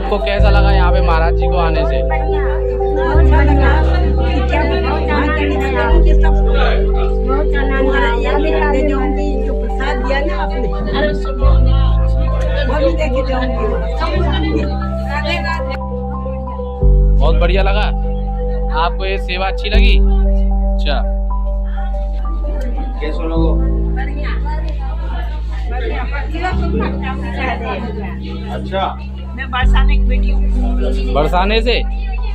आपको कैसा लगा यहाँ पे महाराज जी को आने से? बहुत बढ़िया लगा। आपको ये सेवा अच्छी लगी? अच्छा, कैसे लोगों? अच्छा, मैं बरसाने की बेटी हूँ। बरसाने से?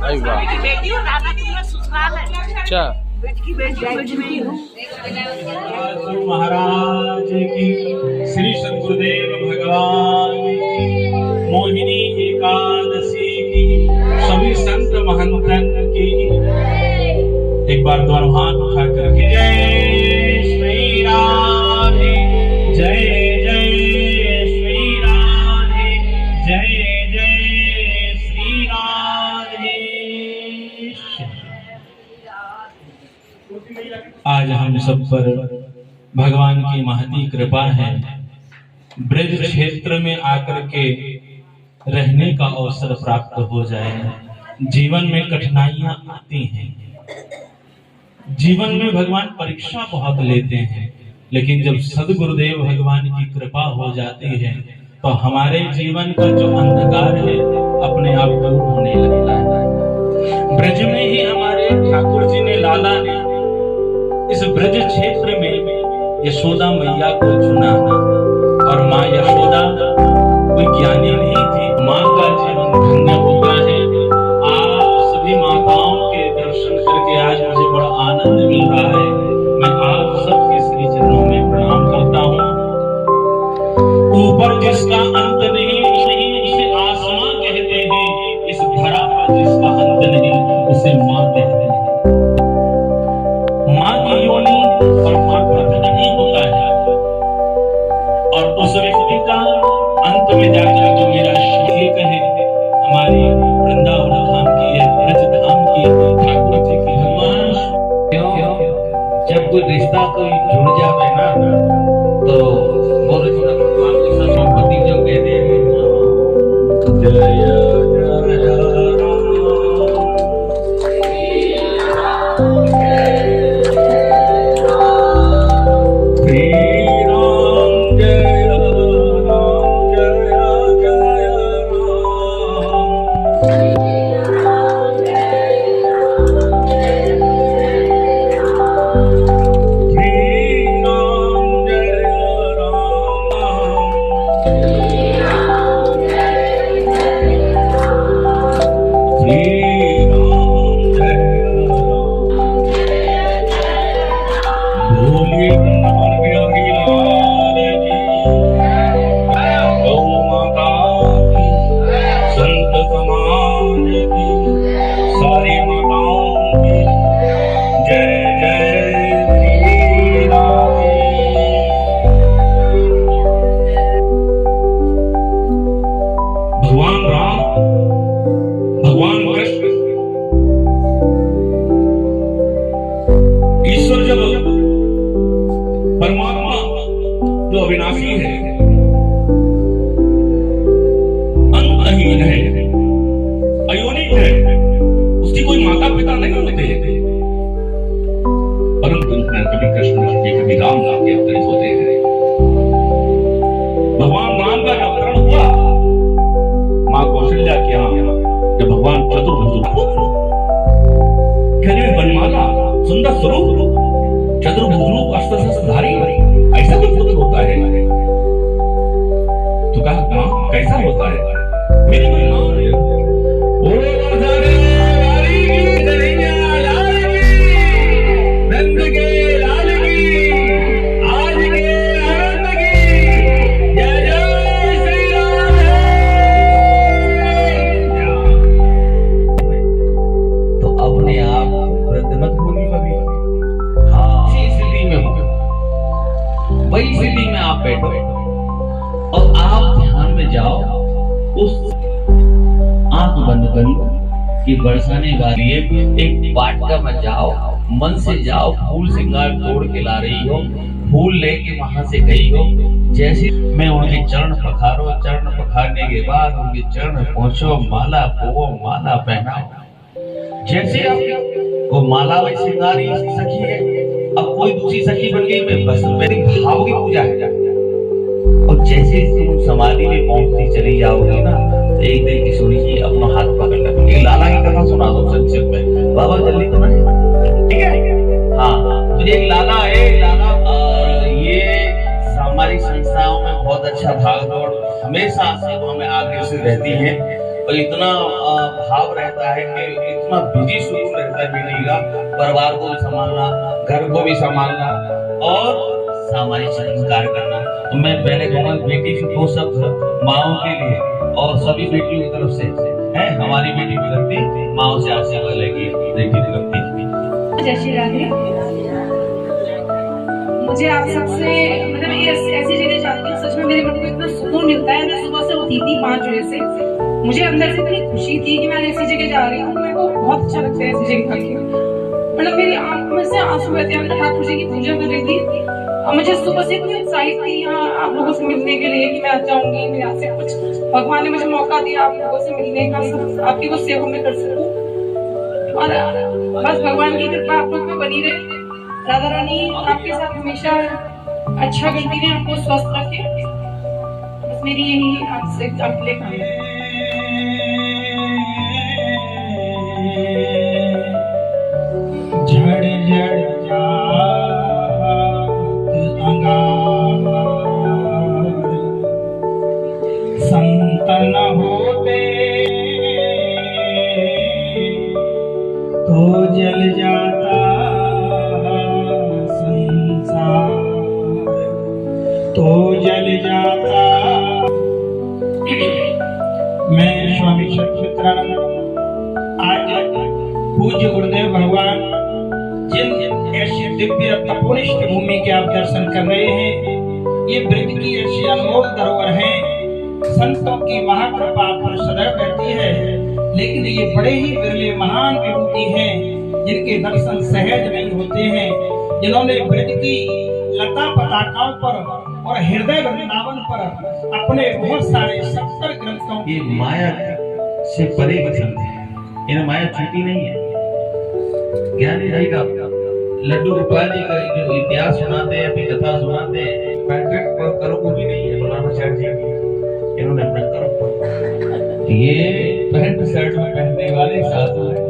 भाई वाह। बेटी हूँ, राधा कुमार ससुराल है। अच्छा, बेटी बेटी हूँ। महाराज की, श्री सद्गुरुदेव भगवान की, मोहिनी एकादशी की, सभी संत महंतन की। एक बार दोनों हाथ उठा करके जय श्री राधे, जय जय श्री राधे, जय जय श्री राधे। आज हम सब पर भगवान की महती कृपा है। ब्रज क्षेत्र में आकर के रहने का अवसर प्राप्त हो जाए। जीवन में कठिनाइयां आती हैं, जीवन में भगवान परीक्षा बहुत लेते हैं, लेकिन जब सद्गुरुदेव भगवान की कृपा हो जाती है तो हमारे जीवन का जो अंधकार है अपने आप दूर होने लगता है। ब्रज में ही हमारे ठाकुर जी ने, लाला ने इस ब्रज क्षेत्र में यशोदा मैया को चुना, और माँ यशोदा कोई ज्ञानी नहीं थी। माँ का जीवन धन्य होता है। आप सभी माताओं के दर्शन करके आज मुझे बड़ा आनंद मिल रहा है। मैं आप सबके श्री चरणों में प्रणाम करता हूँ। ऊपर जिसका अंत नहीं उसे आसमां कहते हैं, इस धरा पर जिसका अंत नहीं उसे माँ कहते हैं। माँ की योनि और माँ का नहीं होता है, और उस व्यक्ति का अंत में जाकर जो मेरा श्री कहे, हमारी वृंदावन धाम की है, ब्रज धाम की ठाकुर जी की। भगवान जब कोई रिश्ता कोई जुड़ जाता है ना तो वो रिश्ता भगवान के साथ संपत्ति जो कहते हैं। परमात्मा जो अविनाशी है, अंतहीन है, अयोनिक है, उसकी कोई माता पिता नहीं होते, परंतु कभी कृष्ण के कभी राम नाम के अवतरित होते हैं। भगवान राम का अवतरण हुआ मां कौशल्या के यहाँ, जब भगवान चतुर्भुज बनमाला सुंदर स्वरूप चतुर्भुज अस्त्रधारी, ऐसा कुछ पुत्र होता है। तो कहा मां कैसा होता है? मेरी कोई मां है। नंद के लाल की, आज के आनंद की, जय जय श्री राम। तो अपने आप वृद्ध मत होगी कभी। वही स्थिति में आप बैठो और आप ध्यान में जाओ, उस आंख बंद कर लो कि बरसाने वाली एक वाटिका में जाओ, मन से जाओ, फूल श्रृंगार तोड़ के ला रही हो, फूल लेके वहां से गई हो, जैसे मैं उनके चरण पखारो, चरण पखारने के के बाद उनके चरण में पहुंचो, माला पोवो, माला पहनाओ। जैसे आपकी वो माला में श्रृंगारी सखी है, अब कोई दूसरी सखी बन गई, मैं बस मेरी भाव की पूजा है। और जैसे तुम समाधि में पहुंचती चली जाओगी ना, तो एक दिन किशोरी जी अपना हाथ पकड़ कर एक लाला की कथा सुना दो संक्षेप में। बाबा जल्दी तो नहीं, ठीक है? हाँ, तो एक लाला है, लाला ये हमारी संस्थाओं में बहुत अच्छा भाग दौड़ हमेशा सेवा में आगे रहती है, और इतना भाव रहता है कि इतना बिजी शेड्यूल रहता है बेटी का, परिवार को भी संभालना, घर को भी संभालना और सामाजिक संस्कार करना। तो मैं पहले कहूँगा बेटी की दो शब्द माओ के लिए और सभी बेटियों की तरफ से है। हमारी बेटी विभक्ति माओ से आशीर्वाद लेगी, बेटी विभक्ति। जय श्री राधे। मुझे आप सबसे मतलब ये ऐसी जगह जाती हूँ, सच में मेरे मन को इतना सुकून मिलता है। मैं सुबह से उठी थी 5 बजे से, मुझे अंदर से इतनी खुशी थी कि मैं ऐसी जगह जा रही हूँ। मेरे को बहुत अच्छा लगता है ऐसी जगह करके। मतलब मेरी आंखों में से आंसू बहते हैं। ठाकुर जी की पूजा कर रही थी और मुझे सुबह से इतनी उत्साहित थी यहाँ आप लोगों से मिलने के लिए कि मैं जाऊंगी, मेरे यहाँ से कुछ भगवान ने मुझे मौका दिया आप लोगों से मिलने का, सब आपकी वो सेवा में कर सकूं। और बस भगवान की कृपा आप लोग में बनी रहे। राधा रानी आपके साथ हमेशा अच्छा करती रहे, आपको स्वस्थ रखे। बस मेरी यही आपसे आपके लिए काम है। झड़ झड़ संतन होते तो जल जाता संसार, तो जल जाता। मैं स्वामी सच्चिदानंद आज पूज्य गुरुदेव भगवान जिन ऐसी दिव्य रत्नपुनिष्ठ भूमि के आप दर्शन कर रहे हैं, ये ब्रज की ऐसी अनमोल धरोहर है। संतों की महाकृपा पर सदैव रहती है, लेकिन ये बड़े ही विरले महान विभूति हैं जिनके दर्शन सहज नहीं होते हैं, जिन्होंने ब्रज की लता पताकाओं पर और हृदय वृंदावन पर अपने बहुत सारे 70 ग्रंथों। ये माया से परे की संत है, इन्हें माया छूटी नहीं है। ज्ञानी भाई का लड्डू गोपाल जी का जो इतिहास सुनाते हैं, अपनी कथा सुनाते हैं, पैंट करो को भी नहीं है बुलाना जी, इन्होंने अपना करो। ये पैंट शर्ट में पहनने वाले साधु हैं।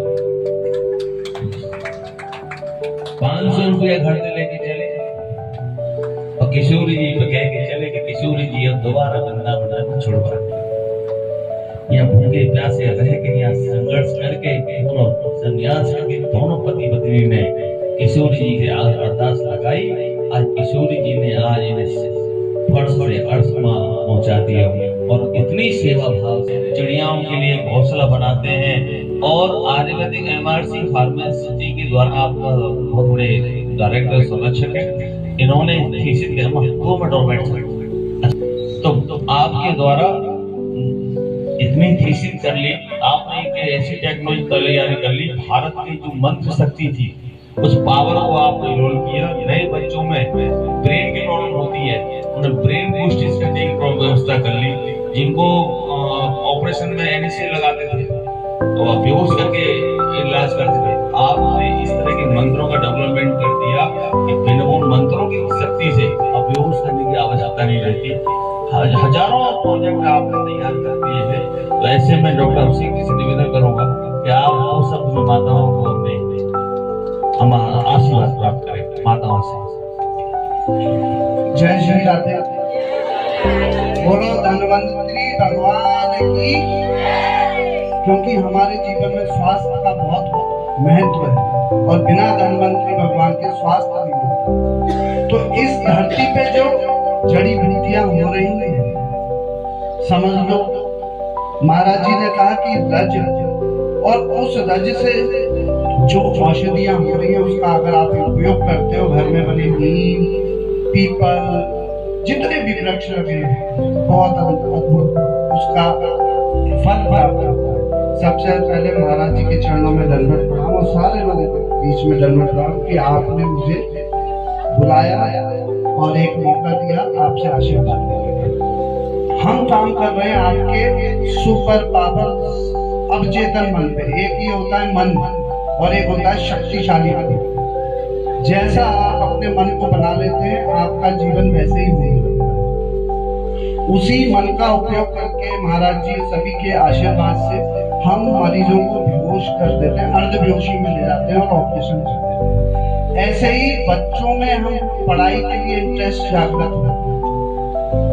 500 रुपया घर से लेके चले और किशोरी जी को कह के चले कि किशोरी जी अब दोबारा गंदा बनाना छुड़वा, यहाँ भूखे प्यासे रह के यहाँ संघर्ष करके दोनों संन्यास करके दोनों पति पत्नी ने किशोरी जी के अरदास लगाई। आज किशोरी जी ने आज इन्हें फर्श से अर्श में पहुंचा दिया और इतनी सेवा भाव से चिड़ियाओं के लिए घोंसला बनाते हैं। और आयुर्वेदिक MRC फार्मेसी के द्वारा आप बहुत बड़े डायरेक्टर संरक्षक हैं, इन्होंने थीसिस के तो आपके द्वारा इतनी थीसिस कर ली, आपने एक ऐसी टेक्नोलॉजी तैयारी कर ली, भारत की जो मंत्र शक्ति थी उस पावर को आपने रोल किया। नए बच्चों में ब्रेन की प्रॉब्लम होती है, उन्हें ब्रेन बूस्ट करने की व्यवस्था कर ली। जिनको ऑपरेशन में एनेस्थीसिया लगाते थे तो आप बेहोश करके इलाज करते थे, आपने इस तरह के मंत्रों का डेवलपमेंट कर दिया कि बिना उन मंत्रों की शक्ति से अब बेहोश करने की आवश्यकता नहीं रहती। हजारों प्रोजेक्ट आपने तैयार कर दिए थे। तो ऐसे में डॉक्टर सिंह जी से निवेदन करूंगा कि आप वो सब माताओं को अपने हम आशीर्वाद प्राप्त करें माताओं से। जय श्री राधे। बोलो धन्वंतरी भगवान की। क्योंकि हमारे जीवन में स्वास्थ्य का बहुत महत्व है और बिना धन्वंतरी भगवान के स्वास्थ्य नहीं होता। तो इस धरती पे जो जड़ी बूटियां हो रही हैं, समझ लो महाराज जी ने कहा कि रज, और उस रज से जो औषधियां हो रही हैं उसका अगर आप उपयोग करते हो, घर में बने नीम, पीपल, जितने भी वृक्ष लगे हैं, बहुत अद्भुत उसका फल प्राप्त होता है। सबसे पहले महाराज जी के चरणों में दंडवत प्रणाम और सारे लोगों के बीच में दंडवत प्रणाम कि आपने मुझे बुलाया और एक मौका दिया आपसे आशीर्वाद लेने का। हम काम कर रहे हैं आपके सुपर पावर अवचेतन मन पे। एक ही होता है मन और एक होता है शक्तिशाली मन। जैसा आप अपने मन को बना लेते हैं आपका जीवन वैसे ही होगा। उसी मन का उपयोग करके महाराज जी सभी के आशीर्वाद से हम मरीजों को बेहोश कर देते हैं, अर्धबेहोशी में ले जाते हैं और ऑपरेशन करते हैं। ऐसे ही बच्चों में हम पढ़ाई के लिए इंटरेस्ट जागृत हो,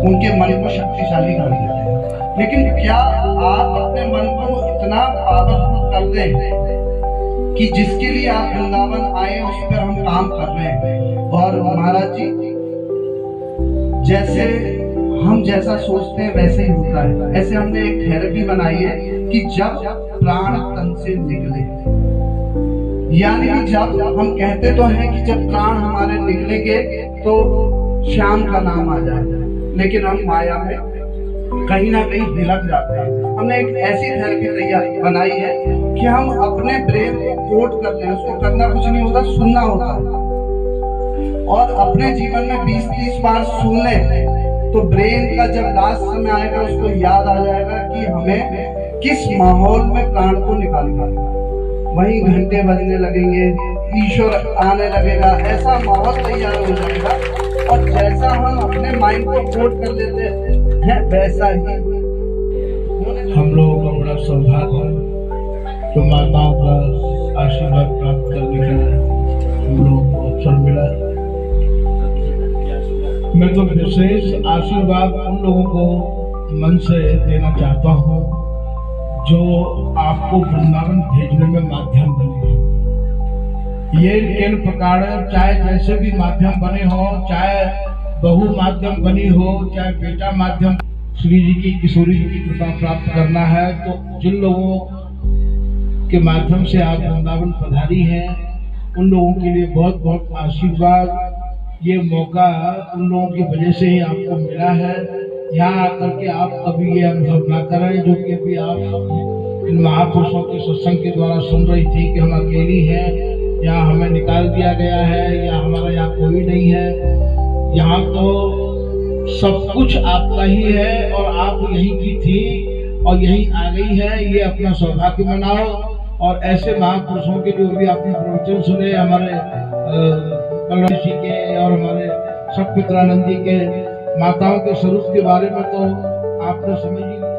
उनके मन को शक्तिशाली कर देते हैं। लेकिन क्या आप अपने मन को इतना पावरफुल कर दें कि जिसके लिए आप वृंदावन आए उस पर हम काम कर रहे हैं। और महाराज जी जैसे हम जैसा सोचते हैं वैसे ही होता है। ऐसे हमने एक थेरेपी बनाई है कि जब प्राण तन से निकले, यानी कि जब हम कहते तो हैं कि जब प्राण हमारे निकलेंगे तो श्याम का नाम आ जाएगा, लेकिन हम माया में कहीं ना कहीं भिलक जाते हैं। हमने एक ऐसी थेरेपी तैयार बनाई है कि हम अपने ब्रेन को कोड करते हैं। उसको करना कुछ नहीं होता, सुनना होता है। और अपने जीवन में 20-30 बार सुन लें तो ब्रेन का जब लास्ट समय आएगा उसको याद आ जाएगा कि हमें किस माहौल में प्राण को निकालना है। वहीं घंटे बजने लगेंगे, ईश्वर आने लगेगा, ऐसा माहौल तैयार हो जाएगा। और जैसा हम अपने माइंड को कोड कर लेते हैं वैसा ही हम लोगों का बड़ा सौभाग्य है तो माताओं का आशीर्वाद प्राप्त करने का हम लोगों को अवसर मिला। मैं तो विशेष आशीर्वाद उन लोगों को मन से देना चाहता हूँ जो आपको वृंदावन भेजने में माध्यम बने। ये इन प्रकार चाहे जैसे भी माध्यम बने हो, चाहे बहू माध्यम बनी हो, चाहे बेटा माध्यम, श्री जी की किशोरी जी की कृपा प्राप्त करना है तो जिन लोगों के माध्यम से आप वृंदावन पधारी हैं उन लोगों के लिए बहुत बहुत आशीर्वाद। ये मौका उन लोगों की वजह से ही आपको मिला है। यहाँ आकर के आप कभी ये अनुभव ना करें जो कि अभी आप इन महापुरुषों के सत्संग के द्वारा सुन रही थी कि हम अकेली हैं, यहाँ हमें निकाल दिया गया है या हमारा यहाँ कोई नहीं है। यहाँ तो सब कुछ आपका ही है और आप यहीं की थी और यहीं आ गई है। ये अपना सौभाग्य मनाओ और ऐसे महापुरुषों के जो भी आपने प्रवचन सुने, हमारे बलराम जी के और हमारे सतपित्रानंद जी के माताओं के स्वरूप के बारे में तो आपने समझ ही लिया।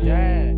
जय